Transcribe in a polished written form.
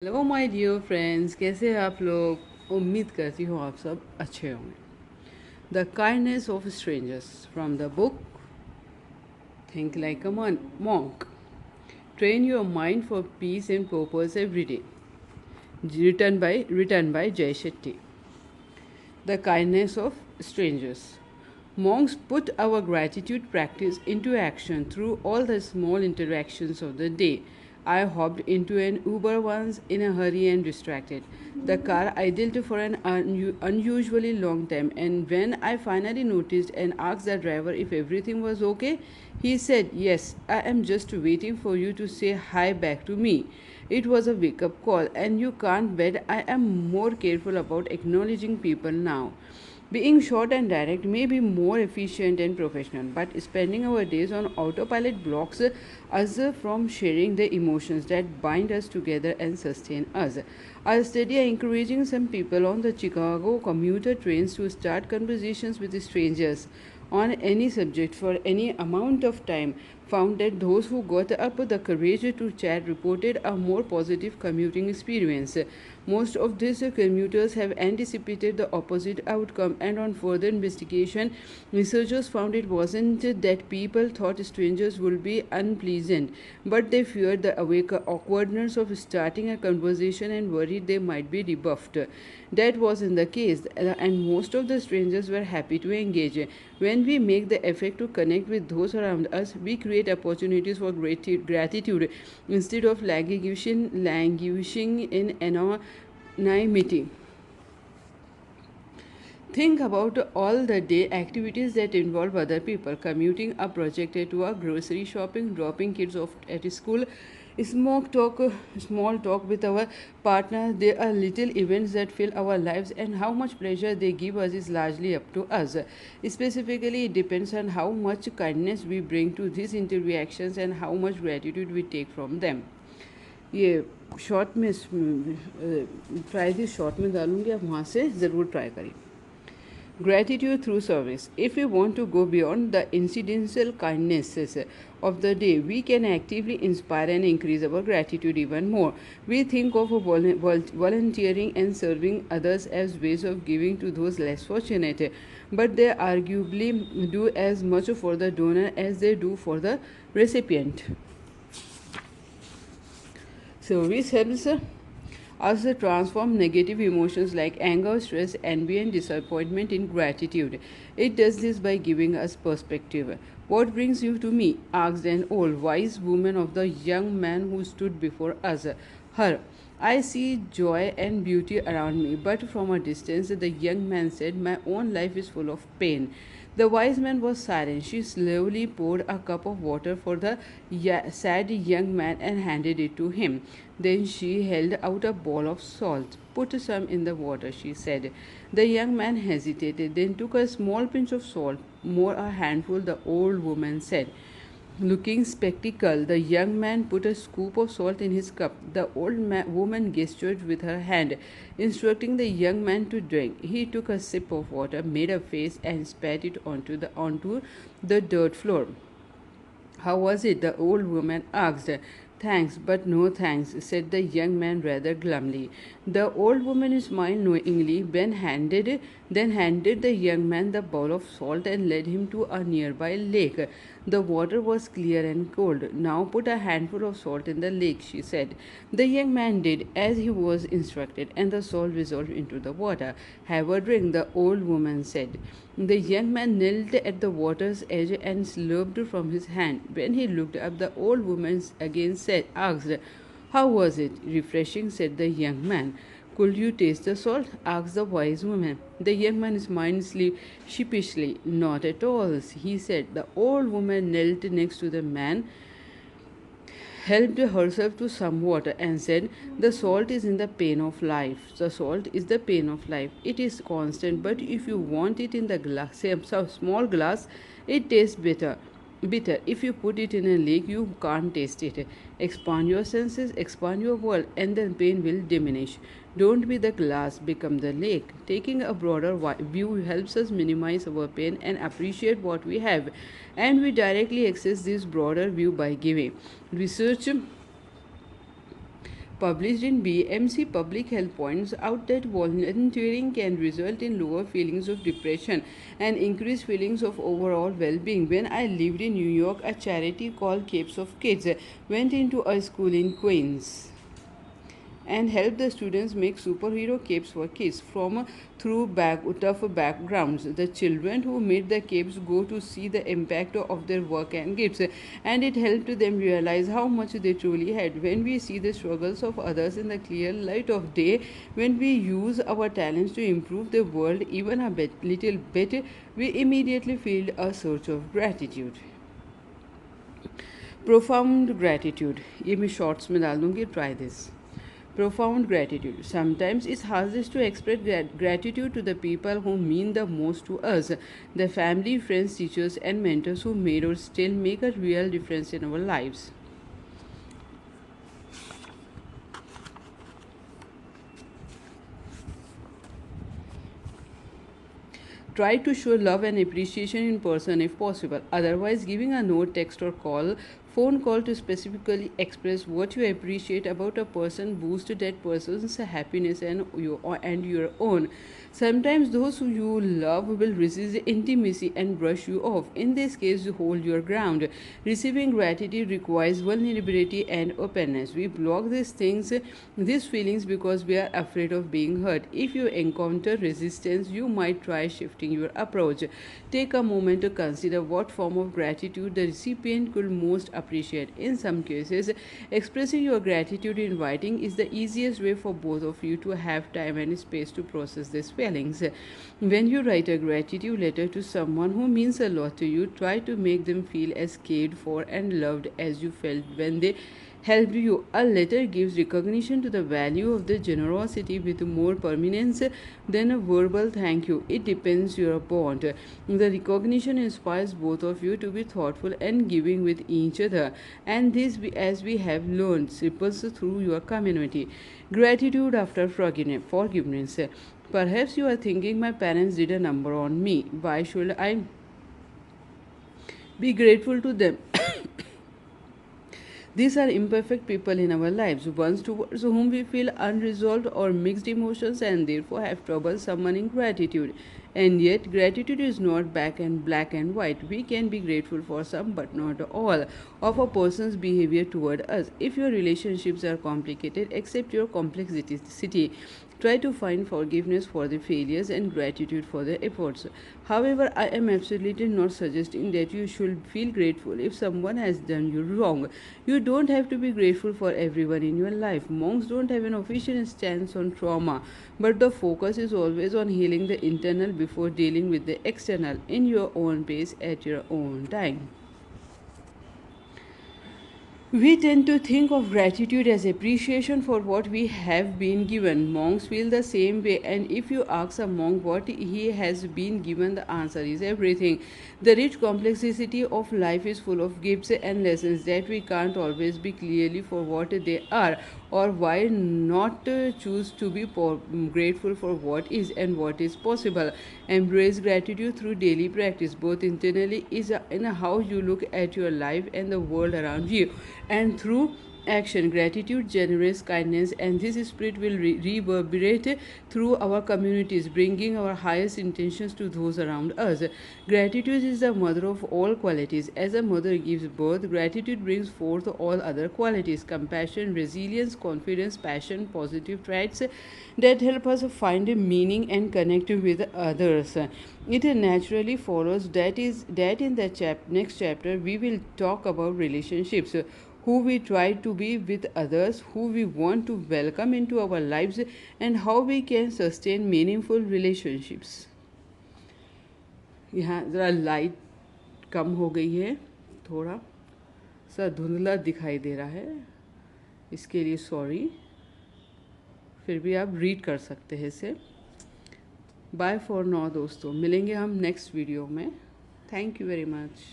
Hello my dear friends, कैसे हैं आप लोग। उम्मीद करती हूँ आप सब अच्छे होंगे। The kindness of strangers from the book think like a monk, train your mind for piece and purpose every day, written by Jay Shetty. The kindness of strangers. Monks put our gratitude practice into action through all the small interactions of the day. I hopped into an Uber once in a hurry and distracted. The car idled for an unusually long time, and when I finally noticed and asked the driver if everything was okay, he said, "Yes, I am just waiting for you to say hi back to me." It was a wake up call, and you can't bet I am more careful about acknowledging people now. Being short and direct may be more efficient and professional, but spending our days on autopilot blocks us from sharing the emotions that bind us together and sustain us. A study encouraging some people on the Chicago commuter trains to start conversations with strangers on any subject for any amount of time found that those who got up the courage to chat reported a more positive commuting experience. Most of these commuters have anticipated the opposite outcome, and on further investigation, researchers found it wasn't that people thought strangers would be unpleasant, but they feared the awkwardness of starting a conversation and worried they might be rebuffed. That wasn't the case, and most of the strangers were happy to engage. When we make the effort to connect with those around us, we create opportunities for gratitude instead of languishing in anonymity. Think about all the day activities that involve other people: commuting, a project at work, grocery shopping, dropping kids off at school, small talk with our partner. There are little events that fill our lives, and how much pleasure they give us is largely up to us. Specifically, it depends on how much kindness we bring to these interactions and how much gratitude we take from them. ये short में try this short में डालूंगी, आप वहाँ से ज़रूर try करिए. Gratitude through service. If we want to go beyond the incidental kindnesses of the day, we can actively inspire and increase our gratitude even more. We think of volunteering and serving others as ways of giving to those less fortunate, but they arguably do as much for the donor as they do for the recipient. Service helps us to transform negative emotions like anger, stress, envy, and disappointment in gratitude. It does this by giving us perspective. "What brings you to me?" asked an old, wise woman of the young man who stood before us. Her, "I see joy and beauty around me, but from a distance," the young man said, "my own life is full of pain." The wise man was silent. She slowly poured a cup of water for the sad young man and handed it to him. Then she held out a bowl of salt. "Put some in the water," she said. The young man hesitated, then took a small pinch of salt. "More, a handful," the old woman said. Looking spectacled, the young man put a scoop of salt in his cup. The woman gestured with her hand, instructing the young man to drink. He took a sip of water, made a face, and spat it onto the dirt floor. "How was it?" the old woman asked. "Thanks, but no thanks," said the young man rather glumly. The old woman smiled knowingly, then handed the young man the bowl of salt and led him to a nearby lake. The water was clear and cold. "Now put a handful of salt in the lake," she said. The young man did as he was instructed, and the salt dissolved into the water. "Have a drink," the old woman said. The young man knelt at the water's edge and slurped from his hand. When he looked up, the old woman again asked, "How was it?" "Refreshing," said the young man. "Could you taste the salt?" asked the wise woman. The young man smiled sheepishly. "Not at all," he said. The old woman knelt next to the man, helped herself to some water, and said, "The salt is in the pain of life. The salt is the pain of life. It is constant, but if you want it in the small glass, it tastes bitter. Bitter. If you put it in a lake, you can't taste it. Expand your senses, expand your world, and the pain will diminish. Don't be the glass, become the lake." Taking a broader view helps us minimize our pain and appreciate what we have. And we directly access this broader view by giving. Research published in BMC Public Health, points out that volunteering can result in lower feelings of depression and increased feelings of overall well-being. When I lived in New York, a charity called Capes of Kids went into a school in Queens and help the students make superhero capes for kids from tough backgrounds. The children who made the capes go to see the impact of their work and gifts, and it helped them realize how much they truly had. When we see the struggles of others in the clear light of day, when we use our talents to improve the world even a little bit, we immediately feel a surge of gratitude. Profound gratitude, ये मैं shorts में डाल दूँगी, try this. Profound gratitude. Sometimes it's hardest to express gratitude to the people who mean the most to us, the family, friends, teachers, and mentors who made or still make a real difference in our lives. Try to show love and appreciation in person if possible. Otherwise, giving a note, text, or phone call to specifically express what you appreciate about a person boosts that person's happiness and your own. Sometimes those who you love will resist intimacy and brush you off. In this case, you hold your ground. Receiving gratitude requires vulnerability and openness. We block these feelings because we are afraid of being hurt. If you encounter resistance, you might try shifting your approach. Take a moment to consider what form of gratitude the recipient could most appreciate. In some cases, expressing your gratitude in writing is the easiest way for both of you to have time and space to process these feelings. When you write a gratitude letter to someone who means a lot to you, try to make them feel as cared for and loved as you felt when they helped you. A letter gives recognition to the value of the generosity with more permanence than a verbal thank you. It depends your bond. The recognition inspires both of you to be thoughtful and giving with each other, and this, as we have learned, ripples through your community. Gratitude after forgiveness. Perhaps you are thinking, my parents did a number on me. Why should I be grateful to them? These are imperfect people in our lives, ones towards whom we feel unresolved or mixed emotions and therefore have trouble summoning gratitude. And yet, gratitude is not black and white. We can be grateful for some but not all of a person's behavior toward us. If your relationships are complicated, accept your complexity. Try to find forgiveness for the failures and gratitude for the efforts. However, I am absolutely not suggesting that you should feel grateful if someone has done you wrong. You don't have to be grateful for everyone in your life. Monks don't have an official stance on trauma, but the focus is always on healing the internal before dealing with the external in your own pace at your own time. We tend to think of gratitude as appreciation for what we have been given. Monks feel the same way, and if you ask a monk what he has been given, the answer is everything. The rich complexity of life is full of gifts and lessons that we can't always be clearly for what they are, or why not choose to be grateful for what is and what is possible. Embrace gratitude through daily practice, both internally is in how you look at your life and the world around you, and through action. Gratitude generates kindness, and this spirit will reverberate through our communities, bringing our highest intentions to those around us. Gratitude is the mother of all qualities. As a mother gives birth, gratitude brings forth all other qualities: compassion, resilience, confidence, passion, positive traits that help us find a meaning and connect with others. It naturally follows that in the next chapter we will talk about relationships, who we try to be with others, who we want to welcome into our lives, and how we can sustain meaningful relationships. यहाँ ज़रा light कम हो गई है, थोड़ा सा धुंधला दिखाई दे रहा है, इसके लिए सॉरी. फिर भी आप रीड कर सकते हैं इसे. बाय फॉर नाउ दोस्तों, मिलेंगे हम नेक्स्ट वीडियो में. Thank you very much.